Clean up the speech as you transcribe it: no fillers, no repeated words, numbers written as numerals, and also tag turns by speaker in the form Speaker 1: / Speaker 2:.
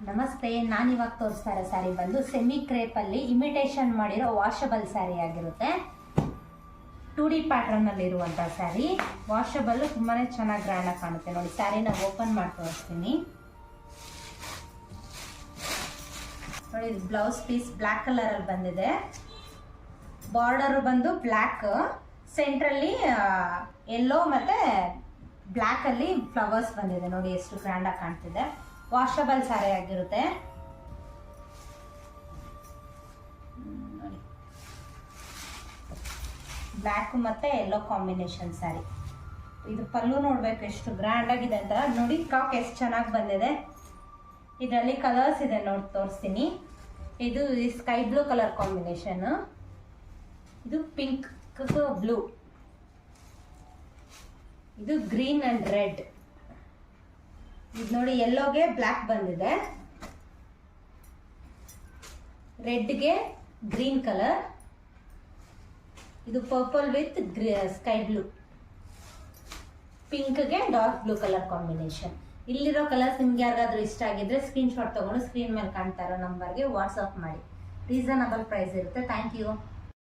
Speaker 1: ನಮಸ್ತೆ, ನಾನು ಇವಾಗ ತೋರಿಸ್ತಾ ಇರೋ ಸ್ಯಾರಿ ಬಂದು ಸೆಮಿ ಕ್ರೇಪಲ್ಲಿ ಇಮಿಟೇಷನ್ ಮಾಡಿರೋ ವಾಷಬಲ್ ಸ್ಯಾರಿ ಆಗಿರುತ್ತೆ. 2D ಪ್ಯಾಟ್ರನ್ ಅಲ್ಲಿ ಇರುವಂಥ ಸ್ಯಾರಿ. ವಾಷಬಲ್ ತುಂಬಾ ಚೆನ್ನಾಗಿ ಗ್ರ್ಯಾಂಡಾಗಿ ಕಾಣುತ್ತೆ. ನೋಡಿ, ಸ್ಯಾರಿನ ಓಪನ್ ಮಾಡಿ ತೋರಿಸ್ತೀನಿ. ನೋಡಿ, ಬ್ಲೌಸ್ ಪೀಸ್ ಬ್ಲ್ಯಾಕ್ ಕಲರಲ್ಲಿ ಬಂದಿದೆ. ಬಾರ್ಡರ್ ಬಂದು ಬ್ಲ್ಯಾಕ್, ಸೆಂಟ್ರಲ್ಲಿ ಯೆಲ್ಲೋ ಮತ್ತು ಬ್ಲ್ಯಾಕಲ್ಲಿ ಫ್ಲವರ್ಸ್ ಬಂದಿದೆ. ನೋಡಿ ಎಷ್ಟು ಗ್ರ್ಯಾಂಡಾಗಿ ಕಾಣ್ತಿದೆ. ವಾಷಬಲ್ ಸ್ಯಾರಿ ಆಗಿರುತ್ತೆ. ನೋಡಿ, ಬ್ಲ್ಯಾಕ್ ಮತ್ತೆ ಯೆಲ್ಲೋ ಕಾಂಬಿನೇಷನ್ ಸ್ಯಾರಿ. ಇದು ಪಲ್ಲು ನೋಡ್ಬೇಕು ಎಷ್ಟು ಗ್ರ್ಯಾಂಡ್ ಆಗಿದೆ ಅಂತ. ನೋಡಿ, ಕಾಕ್ ಎಷ್ಟು ಚೆನ್ನಾಗಿ ಬಂದಿದೆ. ಇದರಲ್ಲಿ ಕಲರ್ಸ್ ಇದೆ, ನೋಡಿ ತೋರಿಸ್ತೀನಿ. ಇದು ಸ್ಕೈ ಬ್ಲೂ ಕಲರ್ ಕಾಂಬಿನೇಷನ್, ಇದು ಪಿಂಕ್ ಬ್ಲೂ, ಇದು ಗ್ರೀನ್ ಅಂಡ್ ರೆಡ್. ಇದು ನೋಡಿ, ಯೆಲ್ಲೋಗೆ ಬ್ಲ್ಯಾಕ್ ಬಂದಿದೆ, ರೆಡ್ಗೆ ಗ್ರೀನ್ ಕಲರ್, ಇದು ಪರ್ಪಲ್ ವಿತ್ ಸ್ಕೈ ಬ್ಲೂ, ಪಿಂಕ್ಗೆ ಡಾರ್ಕ್ ಬ್ಲೂ ಕಲರ್ ಕಾಂಬಿನೇಷನ್. ಇಲ್ಲಿರೋ ಕಲರ್ಸ್ ನಿಮ್ಗೆ ಯಾರಿಗಾದ್ರೂ ಇಷ್ಟ ಆಗಿದ್ರೆ ಸ್ಕ್ರೀನ್ ಶಾಟ್ ತಗೊಂಡು ಸ್ಕ್ರೀನ್ ಮೇಲೆ ಕಾಣ್ತಾ ಇರೋ ನಂಬರ್ಗೆ ವಾಟ್ಸಪ್ ಮಾಡಿ. ರೀಸನಬಲ್ ಪ್ರೈಸ್ ಇರುತ್ತೆ. Thank you.